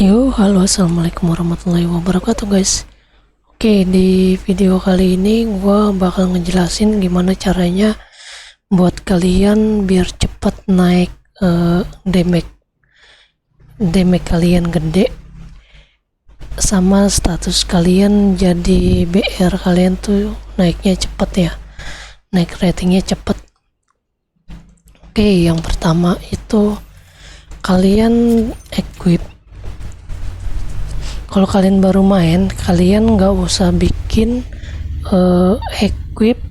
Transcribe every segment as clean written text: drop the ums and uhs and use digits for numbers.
Yo, halo, assalamualaikum warahmatullahi wabarakatuh, guys. Oke, di video kali ini gua bakal ngejelasin gimana caranya buat kalian biar cepat naik damage kalian gede, sama status kalian jadi BR kalian tuh naiknya cepet ya, naik ratingnya cepet. Oke, yang pertama itu kalian equip. Kalau kalian baru main, kalian nggak usah bikin equip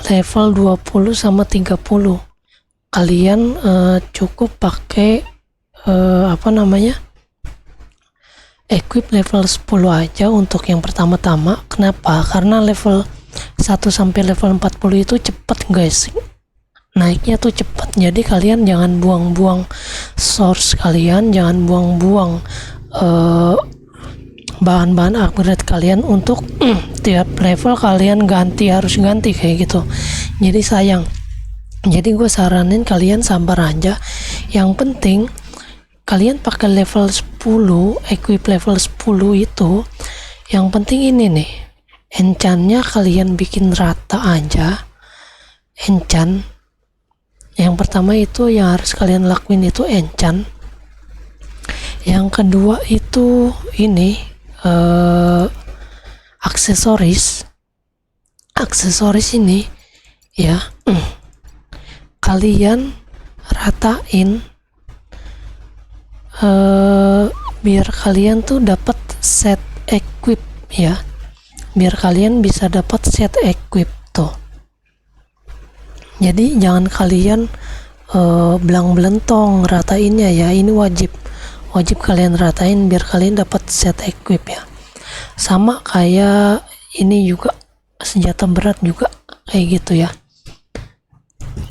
level 20 sama 30. Kalian cukup pakai equip level 10 aja untuk yang pertama-tama. Kenapa? Karena level 1 sampai level 40 itu cepet, guys. Naiknya tuh cepat, jadi kalian jangan buang-buang source kalian, jangan buang-buang bahan-bahan upgrade kalian untuk tiap level kalian harus ganti kayak gitu, jadi sayang. Jadi gue saranin kalian sabar aja. Yang penting kalian pakai level 10, equip level 10 itu. Yang penting ini nih, enchantnya kalian bikin rata aja. Enchant yang pertama itu yang harus kalian lakuin itu enchant. Yang kedua itu ini aksesoris ini ya, kalian ratain biar kalian tuh dapat set equip ya, biar kalian bisa dapat set equip tuh. Jadi jangan kalian belang-belentong ratainnya ya, ini wajib kalian ratain biar kalian dapat set equip ya. Sama kayak ini juga, senjata berat juga kayak gitu ya.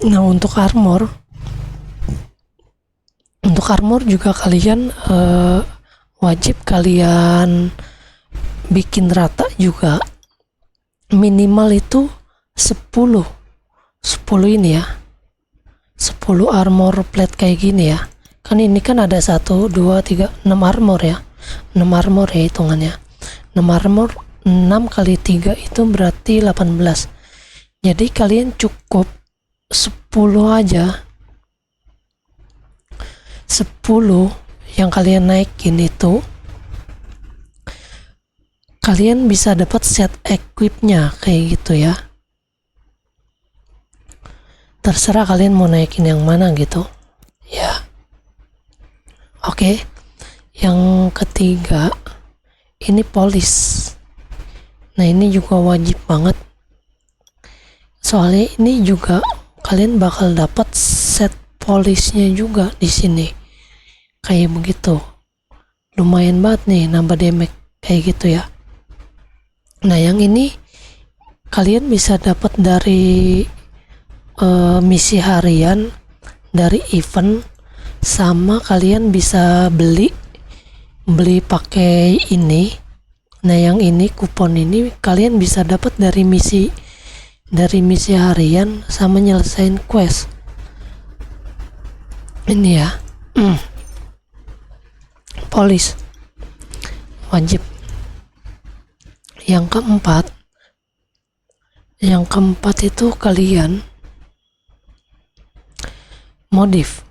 Nah, untuk armor juga kalian wajib kalian bikin rata juga, minimal itu 10 ini ya, 10 armor plate kayak gini ya. Kan ini kan ada 1, 2, 3, 6 armor ya, 6 armor ya hitungannya. 6 armor 6 kali 3 itu berarti 18. Jadi kalian cukup 10 aja, 10 yang kalian naikin itu kalian bisa dapat set equipnya kayak gitu ya. Terserah kalian mau naikin yang mana gitu ya. Oke, yang ketiga ini polish. Nah, ini juga wajib banget, soalnya ini juga kalian bakal dapat set polishnya juga di sini kayak begitu. Lumayan banget nih nambah damage kayak gitu ya. Nah, yang ini kalian bisa dapat dari misi harian, dari event, sama kalian bisa beli pakai ini. Nah, yang ini kupon ini kalian bisa dapat dari misi harian sama nyelesain quest ini ya. Polish wajib. Yang keempat itu kalian modif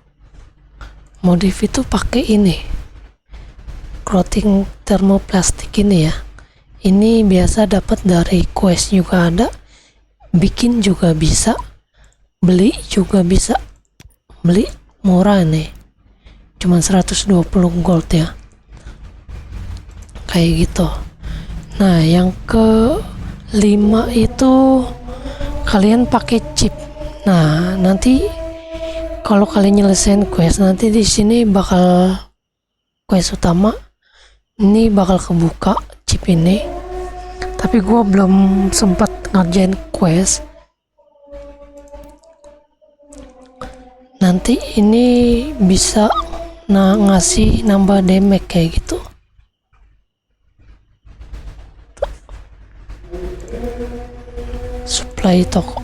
itu pakai ini clothing thermoplastik ini ya. Ini biasa dapat dari quest juga ada, bikin juga bisa, beli juga bisa. Beli murah nih, cuma 120 gold ya, kayak gitu. Nah, yang kelima itu kalian pakai chip. Nah, nanti kalau kalian nyelesain quest, nanti di sini bakal quest utama ini bakal kebuka chip ini. Tapi gue belum sempat ngerjain quest. Nanti ini bisa ngasih nambah damage kayak gitu. Supply toko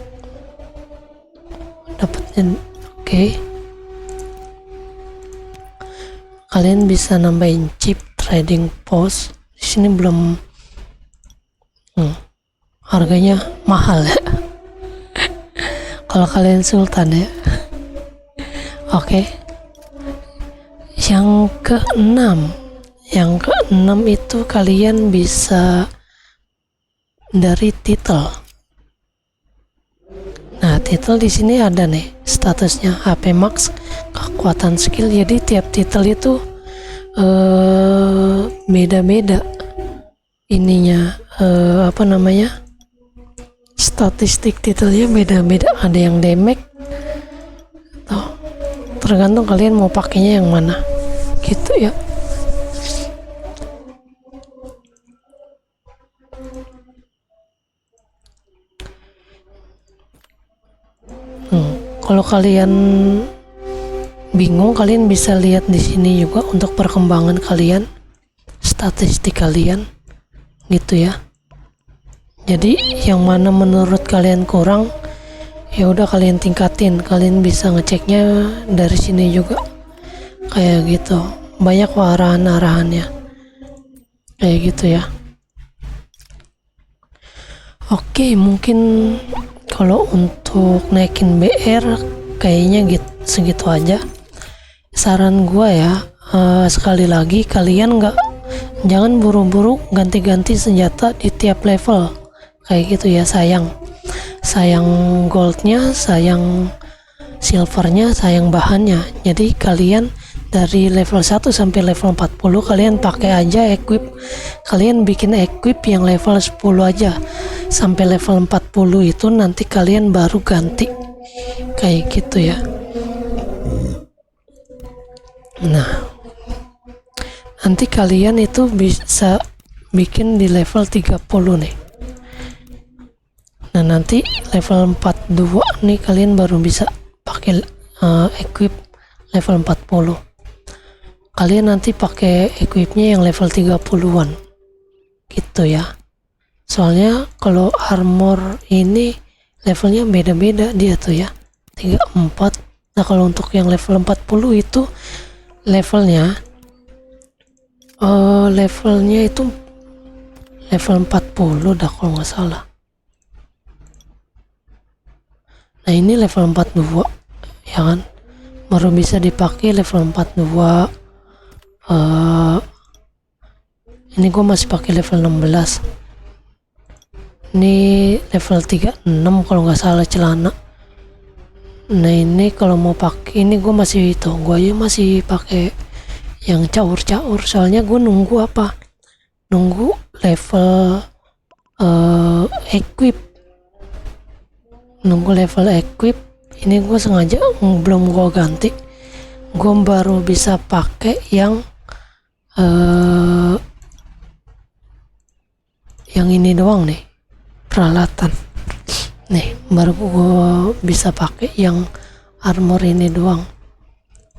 dapetin. Oke. kalian bisa nambahin chip trading post. Di sini belum harganya mahal ya. Kalau kalian sultan ya. Oke. Yang keenam itu kalian bisa dari title. Nah, title di sini ada nih statusnya HP Max, kekuatan skill. Jadi tiap title itu beda-beda ininya, statistik titelnya beda-beda. Ada yang damage, tergantung kalian mau pakainya yang mana gitu ya. Kalau kalian bingung, kalian bisa lihat di sini juga untuk perkembangan kalian, statistik kalian gitu ya. Jadi yang mana menurut kalian kurang, ya udah kalian tingkatin. Kalian bisa ngeceknya dari sini juga kayak gitu. Banyak arahan-arahannya kayak gitu ya. Oke, mungkin kalau untuk naikin BR kayaknya segitu aja. Saran gua ya, sekali lagi kalian jangan buru-buru ganti-ganti senjata di tiap level kayak gitu ya. Sayang goldnya, sayang silvernya, sayang bahannya. Jadi kalian dari level 1 sampai level 40 kalian pakai aja equip. Kalian bikin equip yang level 10 aja. Sampai level 40 itu nanti kalian baru ganti kayak gitu ya. Nah, nanti kalian itu bisa bikin di level 30 nih. Nah, nanti level 42 nih kalian baru bisa pakai equip level 40. Kalian nanti pakai equipnya yang level 30-an gitu ya. Soalnya kalau armor ini levelnya beda-beda dia tuh ya, 34. Nah, kalau untuk yang level 40 itu levelnya itu level 40 dah kalau nggak salah. Nah, ini level 42 ya kan, baru bisa dipakai level 42. Ini gue masih pakai level 16. Ini level 36 kalau nggak salah celana. Nah, ini kalau mau pakai ini gue masih masih pakai yang caur-caur. Soalnya gue nunggu level equip. Nunggu level equip. Ini gue sengaja belum gue ganti. Gue baru bisa pakai yang ini doang nih, peralatan nih, baru gue bisa pakai yang armor ini doang.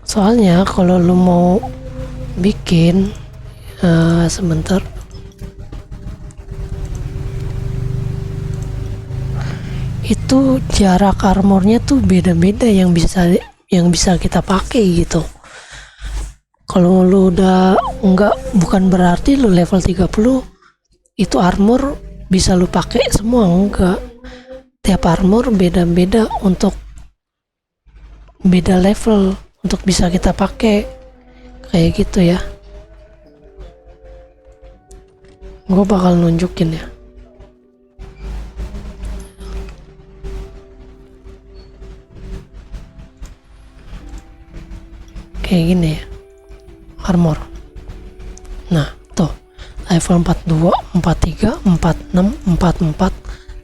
Soalnya kalau lu mau bikin sebentar, itu jarak armornya tuh beda-beda yang bisa kita pakai gitu. Kalau lu udah bukan berarti lu level 30 itu armor bisa lu pakai semua, enggak. Tiap armor beda-beda untuk beda level untuk bisa kita pakai kayak gitu ya. Gue bakal nunjukin ya. Kayak gini ya, armor. Nah, tuh level 42, 43, 46, 44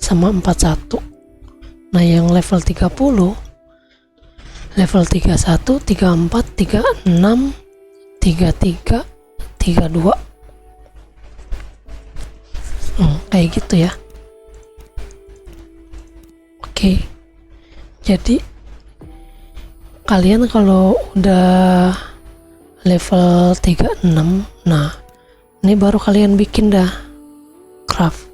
sama 41. Nah, yang level 30 level 31, 34, 36, 33, 32. Kayak gitu ya. Oke. Jadi kalian kalau udah level 36, nah ini baru kalian bikin dah craft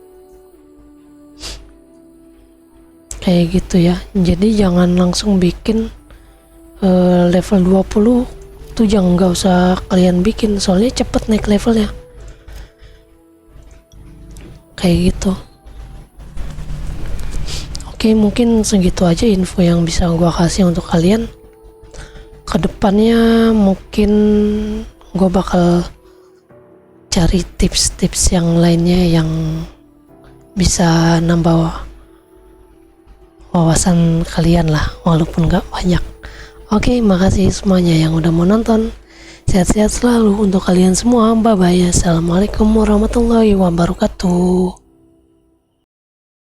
kayak gitu ya. Jadi jangan langsung bikin level 20 itu jangan, nggak usah kalian bikin, soalnya cepet naik levelnya kayak gitu. Oke, mungkin segitu aja info yang bisa gua kasih untuk kalian. Kedepannya mungkin gua bakal cari tips-tips yang lainnya yang bisa nambah wawasan kalian lah, walaupun gak banyak. Oke, makasih semuanya yang udah mau nonton. Sehat-sehat selalu untuk kalian semua. Bye bye. Assalamualaikum warahmatullahi wabarakatuh.